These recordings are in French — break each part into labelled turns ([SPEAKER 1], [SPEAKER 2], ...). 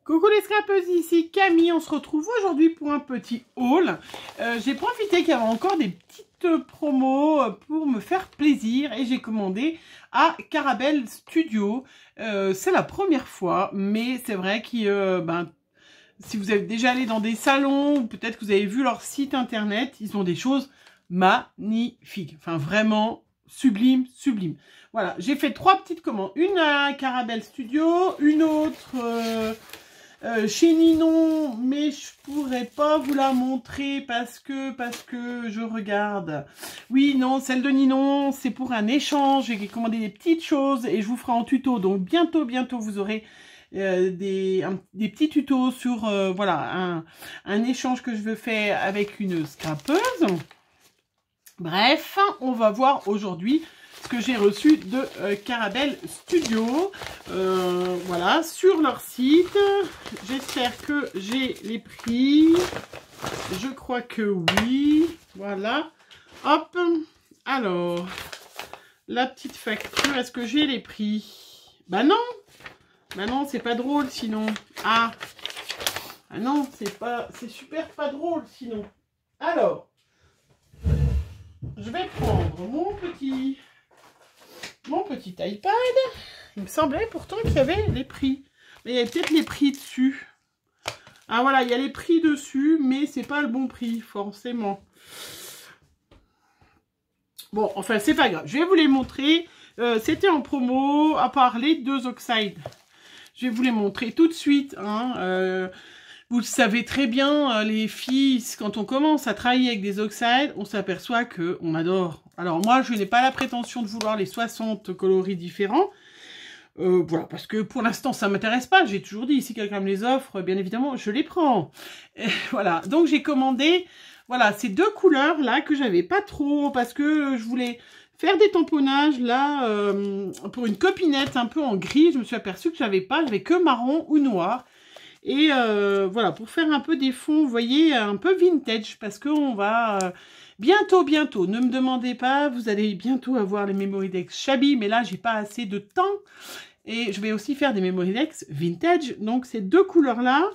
[SPEAKER 1] Coucou les scrapeuses, ici Camille, on se retrouve aujourd'hui pour un petit haul. J'ai profité qu'il y avait encore des petites promos pour me faire plaisir et j'ai commandé à Caramel Studio. C'est la première fois, mais c'est vrai que si vous êtes déjà allé dans des salons ou peut-être que vous avez vu leur site internet, ils ont des choses magnifiques. Enfin vraiment sublime, sublime. Voilà, j'ai fait 3 petites commandes. Une à Caramel Studio, une autre... chez Ninon, mais je pourrais pas vous la montrer parce que je regarde. Oui, non, celle de Ninon, c'est pour un échange. J'ai commandé des petites choses et je vous ferai en tuto. Donc bientôt, vous aurez des petits tutos sur voilà un échange que je veux faire avec une scrapeuse. Bref, on va voir aujourd'hui ce que j'ai reçu de Caramel Studio, voilà, sur leur site. J'espère que j'ai les prix. Je crois que oui. Voilà. Hop. Alors, la petite facture, est-ce que j'ai les prix? Bah non. Bah non, c'est pas drôle sinon. Ah. Ah non, c'est super pas drôle sinon. Alors, je vais prendre mon petit iPad. Il me semblait pourtant qu'il y avait les prix. Mais il y avait peut-être les prix dessus. Ah voilà, il y a les prix dessus, mais c'est pas le bon prix, forcément. Bon, enfin, c'est pas grave. Je vais vous les montrer. C'était en promo, à part les 2 Oxide. Je vais vous les montrer tout de suite. Hein. Vous le savez très bien, les filles, quand on commence à travailler avec des Oxide, on s'aperçoit qu'on adore. Alors moi, je n'ai pas la prétention de vouloir les 60 coloris différents. Voilà, parce que pour l'instant, ça ne m'intéresse pas. J'ai toujours dit, si quelqu'un me les offre, bien évidemment, je les prends. Et voilà, donc j'ai commandé voilà, ces 2 couleurs-là que j'avais pas trop, parce que je voulais faire des tamponnages, là, pour une copinette un peu en gris. Je me suis aperçue que j'avais que marron ou noir. Et voilà, pour faire un peu des fonds, vous voyez, un peu vintage, parce qu'on va bientôt, ne me demandez pas, vous allez bientôt avoir les Memorydex Shabby, mais là, j'ai pas assez de temps. Et je vais aussi faire des Memorydex vintage, donc ces 2 couleurs-là.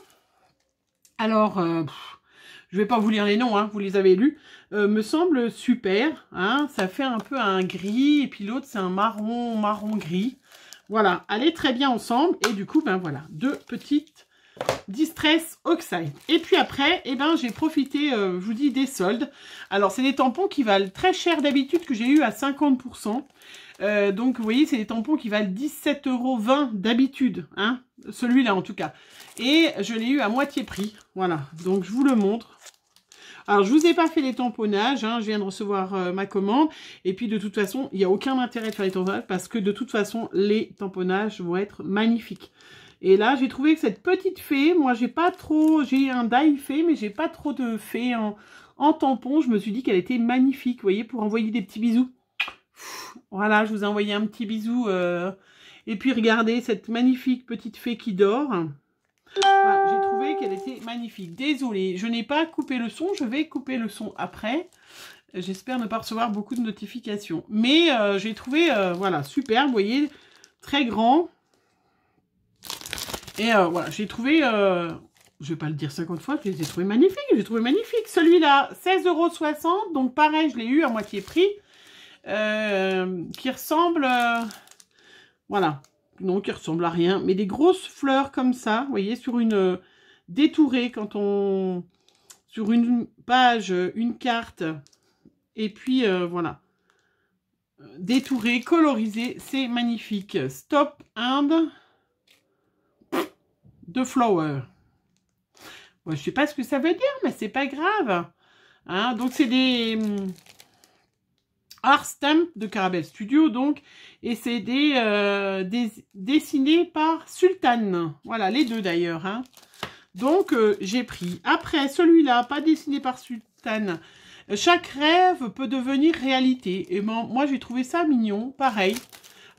[SPEAKER 1] Alors, je vais pas vous lire les noms, hein, vous les avez lus, me semble super, hein, ça fait un peu un gris, et puis l'autre, c'est un marron gris. Voilà, allez très bien ensemble, et du coup, ben voilà, 2 petites Distress Oxide. Et puis après, eh ben, j'ai profité, je vous dis, des soldes. Alors, c'est des tampons qui valent très cher d'habitude, que j'ai eu à 50%. Donc, vous voyez, c'est des tampons qui valent 17,20 € d'habitude. Hein, celui-là, en tout cas. Et je l'ai eu à moitié prix. Voilà, donc je vous le montre. Alors, je vous ai pas fait les tamponnages. Hein, je viens de recevoir ma commande. Et puis, de toute façon, il n'y a aucun intérêt de faire les tamponnages parce que, de toute façon, les tamponnages vont être magnifiques. Et là, j'ai trouvé que cette petite fée, moi, j'ai un die fée, mais j'ai pas trop de fée en tampon. Je me suis dit qu'elle était magnifique, vous voyez, pour envoyer des petits bisous. Voilà, je vous ai envoyé un petit bisou. Et puis, regardez cette magnifique petite fée qui dort. Voilà, j'ai trouvé qu'elle était magnifique. Désolée, je n'ai pas coupé le son. Je vais couper le son après. J'espère ne pas recevoir beaucoup de notifications. Mais j'ai trouvé, voilà, super. Vous voyez, très grand. Et voilà, j'ai trouvé, je vais pas le dire 50 fois, je les ai trouvés magnifiques. J'ai trouvé magnifique. Celui-là, 16,60 €. Donc pareil, je l'ai eu à moitié prix. Qui ressemble, voilà, non, qui ressemble à rien. Mais des grosses fleurs comme ça, vous voyez, sur une détourée, quand on... Sur une page, une carte. Et puis, voilà. Détourée, colorisée, c'est magnifique. Stop and... de flower. Bon, je sais pas ce que ça veut dire, mais c'est pas grave. Hein, donc, c'est des art stamp de Caramel Studio, donc. Et c'est dessinés par Sultan. Voilà, les 2 d'ailleurs. Hein. Donc, j'ai pris. Après, celui-là, pas dessiné par Sultan. Chaque rêve peut devenir réalité. Et bon, moi, j'ai trouvé ça mignon. Pareil.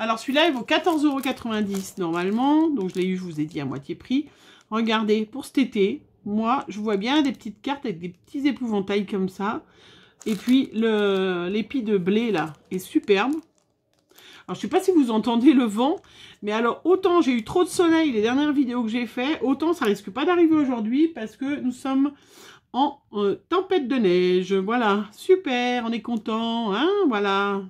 [SPEAKER 1] Alors, celui-là, il vaut 14,90 € normalement. Donc, je l'ai eu, je vous ai dit, à moitié prix. Regardez, pour cet été, moi, je vois bien des petites cartes avec des petits épouvantails comme ça. Et puis, l'épi de blé, là, est superbe. Alors, je sais pas si vous entendez le vent, mais alors, autant j'ai eu trop de soleil les dernières vidéos que j'ai fait, autant ça risque pas d'arriver aujourd'hui parce que nous sommes en tempête de neige. Voilà, super, on est content, hein, voilà.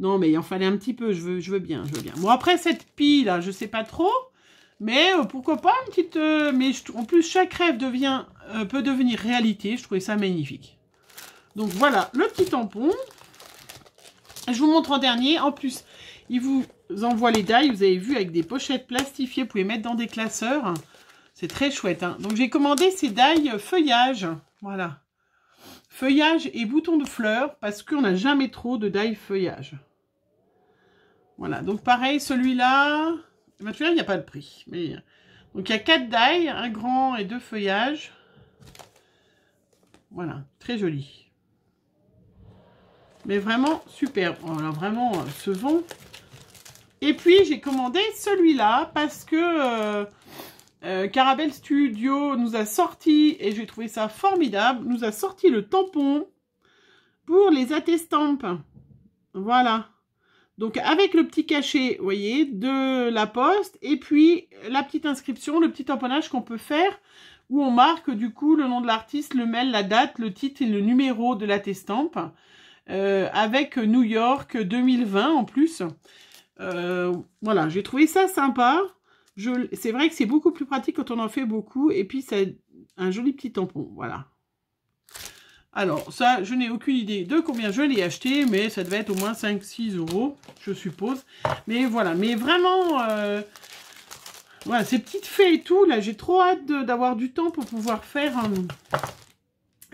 [SPEAKER 1] Non, mais il en fallait un petit peu, je veux bien, je veux bien. Bon, après, cette pie, là, je sais pas trop, mais pourquoi pas une petite... en plus, chaque rêve peut devenir réalité, je trouvais ça magnifique. Donc, voilà, le petit tampon. Je vous montre en dernier, en plus, il vous envoie les die, vous avez vu, avec des pochettes plastifiées, vous pouvez mettre dans des classeurs. C'est très chouette, hein. Donc, j'ai commandé ces die feuillage, voilà. Feuillage et boutons de fleurs, parce qu'on n'a jamais trop de die feuillage. Voilà, donc pareil, celui-là, celui-là, il n'y a pas de prix. Mais... Donc, il y a 4 die, un grand et 2 feuillages. Voilà, très joli. Mais vraiment super. Voilà, vraiment, ce vent. Et puis, j'ai commandé celui-là parce que Carabel Studio nous a sorti, et j'ai trouvé ça formidable, nous a sorti le tampon pour les attestampes. Voilà. Donc, avec le petit cachet, vous voyez, de la poste, et puis la petite inscription, le petit tamponnage qu'on peut faire, où on marque, du coup, le nom de l'artiste, le mail, la date, le titre et le numéro de l'attestampe, avec New York 2020 en plus. Voilà, j'ai trouvé ça sympa. C'est vrai que c'est beaucoup plus pratique quand on en fait beaucoup, et puis c'est un joli petit tampon, voilà. Alors, ça, je n'ai aucune idée de combien je l'ai acheté, mais ça devait être au moins 5-6 €, je suppose. Mais voilà, mais vraiment, voilà, ces petites fées et tout, là, j'ai trop hâte d'avoir du temps pour pouvoir faire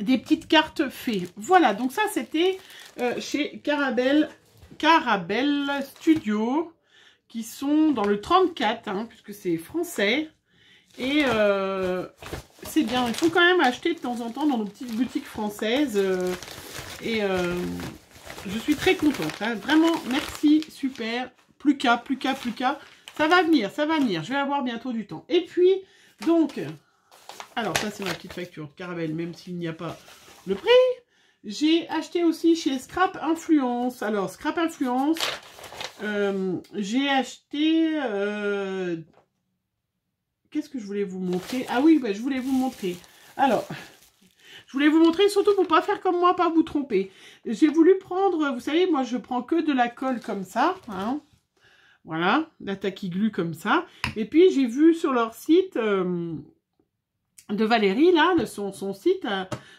[SPEAKER 1] des petites cartes fées. Voilà, donc ça, c'était chez Carabel Studio, qui sont dans le 34, hein, puisque c'est français. Et c'est bien, il faut quand même acheter de temps en temps dans nos petites boutiques françaises. Je suis très contente, hein. Vraiment, merci, super. Plus qu'à. Ça va venir, je vais avoir bientôt du temps. Et puis, donc, alors ça c'est ma petite facture Carabel, même s'il n'y a pas le prix. J'ai acheté aussi chez Scrap Influence. Alors, Scrap Influence, j'ai acheté... qu'est-ce que je voulais vous montrer? Ah oui, bah, je voulais vous montrer. Alors, je voulais vous montrer, surtout pour ne pas faire comme moi, pas vous tromper. J'ai voulu prendre, vous savez, moi je prends que de la colle comme ça, hein. Voilà, la tacky glue comme ça. Et puis j'ai vu sur leur site de Valérie, là, son site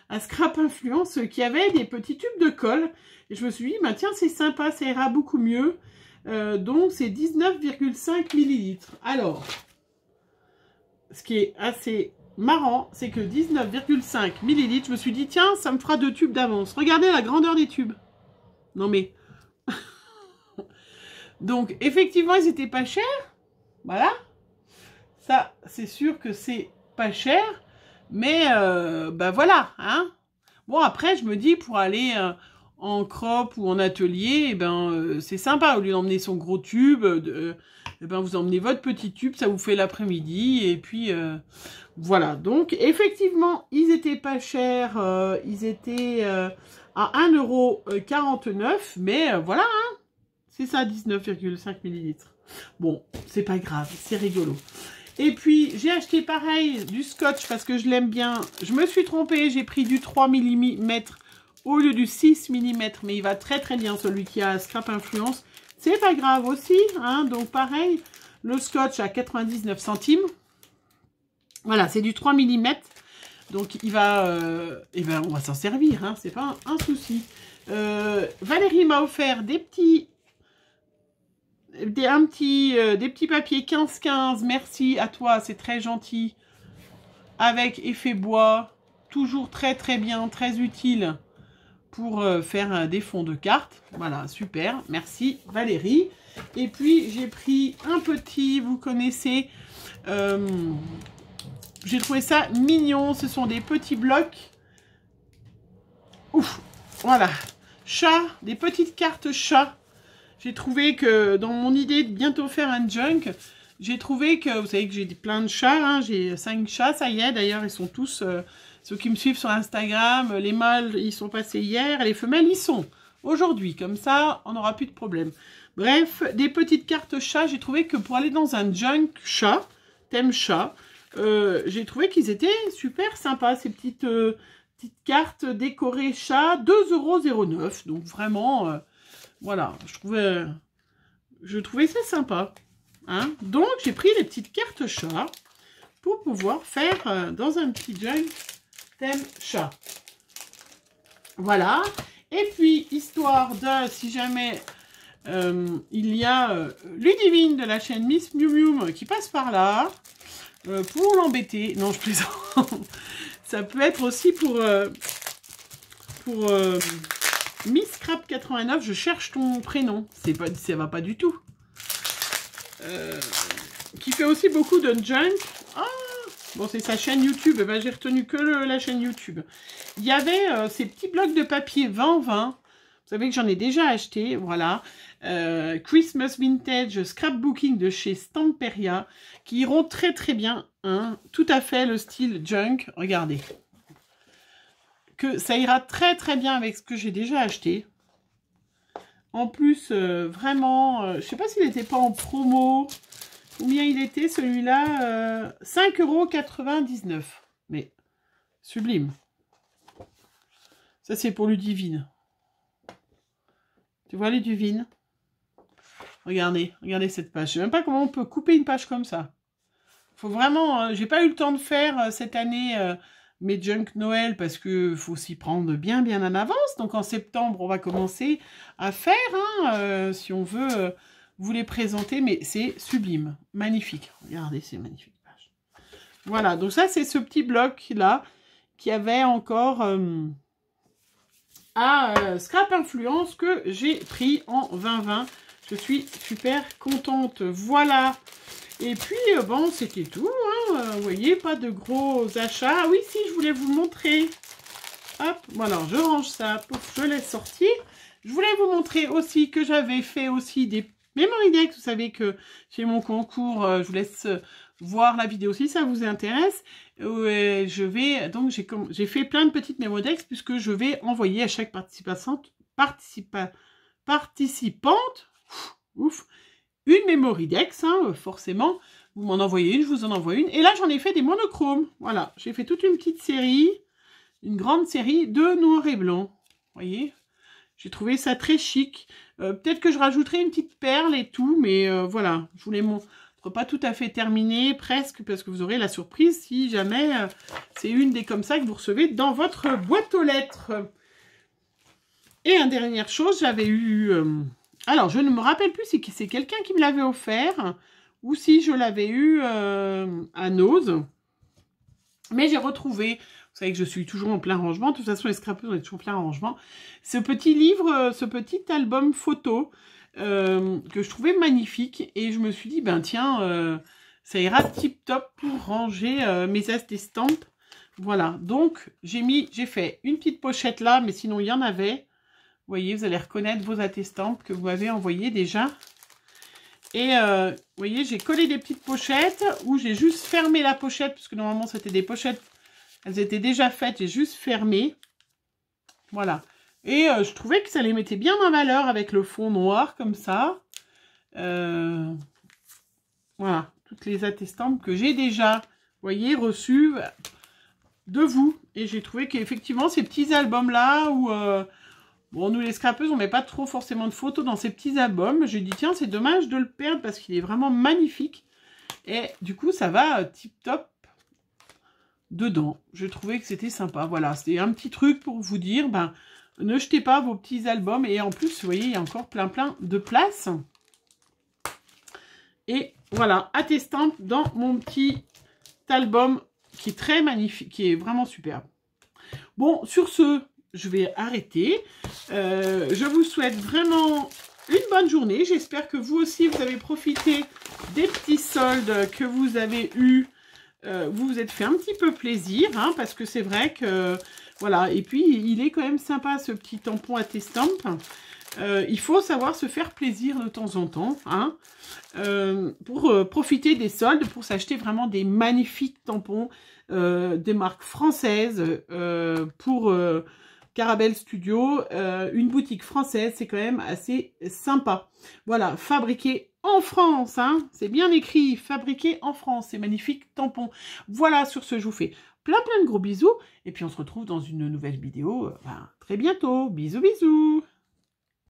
[SPEAKER 1] à Scrap Influence, qui avait des petits tubes de colle. Et je me suis dit, bah, tiens, c'est sympa, ça ira beaucoup mieux. Donc c'est 19,5 ml. Alors, ce qui est assez marrant, c'est que 19,5 ml, je me suis dit, tiens, ça me fera 2 tubes d'avance. Regardez la grandeur des tubes. Non mais... Donc, effectivement, ils n'étaient pas chers. Voilà. Ça, c'est sûr que c'est pas cher. Mais, bah voilà, hein. Bon, après, je me dis, pour aller en crop ou en atelier, eh ben, c'est sympa. Au lieu d'emmener son gros tube, eh ben, vous emmenez votre petit tube, ça vous fait l'après-midi. Et puis, voilà. Donc, effectivement, ils étaient pas chers. Ils étaient à 1,49 €. Mais voilà, hein. C'est ça, 19,5 ml. Bon, c'est pas grave, c'est rigolo. Et puis, j'ai acheté pareil du scotch parce que je l'aime bien. Je me suis trompée, j'ai pris du 3 mm au lieu du 6 mm. Mais il va très très bien, celui qui a Scrap Influence. C'est pas grave aussi, hein. Donc pareil, le scotch à 99 centimes. Voilà, c'est du 3 mm. Donc il va... eh ben, on va s'en servir, hein. C'est pas un souci. Valérie m'a offert des petits... des petits papiers 15-15, merci à toi, c'est très gentil, avec effet bois, toujours très très bien, très utile pour faire des fonds de cartes. Voilà, super, merci Valérie. Et puis j'ai pris un petit, vous connaissez, j'ai trouvé ça mignon, ce sont des petits blocs, ouf, voilà, chat, des petites cartes chat. J'ai trouvé que dans mon idée de bientôt faire un junk, j'ai trouvé que, vous savez que j'ai plein de chats, hein, j'ai 5 chats, ça y est, d'ailleurs ils sont tous, ceux qui me suivent sur Instagram, les mâles ils sont passés hier, et les femelles ils sont aujourd'hui, comme ça on n'aura plus de problème. Bref, des petites cartes chat. J'ai trouvé que pour aller dans un junk chat, thème chat, j'ai trouvé qu'ils étaient super sympas, ces petites cartes décorées chat, 2,09 €. Donc vraiment, voilà, je trouvais ça sympa. Hein. Donc j'ai pris les petites cartes chat pour pouvoir faire dans un petit junk thème chat. Voilà. Et puis, histoire de, si jamais il y a Ludivine de la chaîne Miss Miu Miu qui passe par là, pour l'embêter. Non, je plaisante. Ça peut être aussi pour Miss Crap 89. Je cherche ton prénom. Ça va pas du tout. Qui fait aussi beaucoup de junk. Ah, bon, c'est sa chaîne YouTube. Eh ben, j'ai retenu que la chaîne YouTube. Il y avait ces petits blocs de papier 20-20. Vous savez que j'en ai déjà acheté. Voilà. Christmas Vintage Scrapbooking de chez Stamperia. Qui iront très très bien. Hein. Tout à fait le style junk. Regardez. Que ça ira très très bien avec ce que j'ai déjà acheté. En plus, vraiment, je sais pas s'il n'était pas en promo. Combien il était celui-là 5,99 €. Mais sublime. Ça, c'est pour Ludivine. Tu vois Ludivine? Regardez, regardez cette page. Je sais même pas comment on peut couper une page comme ça. Faut vraiment... j'ai pas eu le temps de faire cette année mes junk Noël parce que faut s'y prendre bien en avance. Donc en septembre, on va commencer à faire, hein, si on veut... vous les présenter, mais c'est sublime, magnifique. Regardez, c'est magnifique page. Voilà, donc ça, c'est ce petit bloc-là qui avait encore Scrap Influence que j'ai pris en 2020. Je suis super contente. Voilà. Et puis, bon, c'était tout. Hein. Vous voyez, pas de gros achats. Ah oui, si, je voulais vous montrer. Hop, voilà, je range ça. Pouf, je laisse sortir. Je voulais vous montrer aussi que j'avais fait aussi des Memory Deck. Vous savez que j'ai mon concours, je vous laisse voir la vidéo si ça vous intéresse. J'ai fait plein de petites Memory Decks puisque je vais envoyer à chaque participante, ouf, une Memory Deck, hein, forcément. Vous m'en envoyez une, je vous en envoie une. Et là, j'en ai fait des monochromes. Voilà, j'ai fait toute une petite série, une grande série de noir et blanc. Vous voyez, j'ai trouvé ça très chic. Peut-être que je rajouterai une petite perle et tout, mais voilà, je vous les montre pas tout à fait terminé, presque, parce que vous aurez la surprise si jamais c'est une des comme ça que vous recevez dans votre boîte aux lettres. Et une dernière chose, j'avais eu... alors, je ne me rappelle plus si c'est quelqu'un qui me l'avait offert ou si je l'avais eu à Nose. Mais j'ai retrouvé... Vous savez que je suis toujours en plein rangement. De toute façon, les scrapeurs, on est toujours en plein rangement. Ce petit livre, ce petit album photo que je trouvais magnifique. Et je me suis dit, ben tiens, ça ira tip top pour ranger mes estampes. Voilà. Donc, j'ai fait une petite pochette là, mais sinon, il y en avait. Vous voyez, vous allez reconnaître vos attestampes que vous m'avez envoyées déjà. Et vous voyez, j'ai collé des petites pochettes où j'ai juste fermé la pochette, puisque normalement, c'était des pochettes... Elles étaient déjà faites, j'ai juste fermé. Voilà. Et je trouvais que ça les mettait bien en valeur avec le fond noir, comme ça. Voilà. Toutes les attestampes que j'ai déjà, vous voyez, reçues de vous. Et j'ai trouvé qu'effectivement, ces petits albums-là, où... bon, nous, les scrapeuses, on ne met pas trop forcément de photos dans ces petits albums. J'ai dit, tiens, c'est dommage de le perdre parce qu'il est vraiment magnifique. Et du coup, ça va tip-top dedans. Je trouvais que c'était sympa. Voilà, c'était un petit truc pour vous dire, ben, ne jetez pas vos petits albums. Et en plus, vous voyez, il y a encore plein de place. Et voilà, attestampe dans mon petit album qui est très magnifique, qui est vraiment superbe. Bon, sur ce, je vais arrêter. Je vous souhaite vraiment une bonne journée. J'espère que vous aussi, vous avez profité des petits soldes que vous avez eus. Vous vous êtes fait un petit peu plaisir, hein, parce que c'est vrai que, voilà, et puis il est quand même sympa ce petit tampon attestampe. Il faut savoir se faire plaisir de temps en temps, hein, pour profiter des soldes, pour s'acheter vraiment des magnifiques tampons, des marques françaises, pour Carabel Studio, une boutique française, c'est quand même assez sympa. Voilà, fabriqué en France, hein, c'est bien écrit, fabriqué en France, c'est magnifique tampon. Voilà, sur ce, je vous fais plein de gros bisous, et puis on se retrouve dans une nouvelle vidéo très bientôt. Bisous, bisous.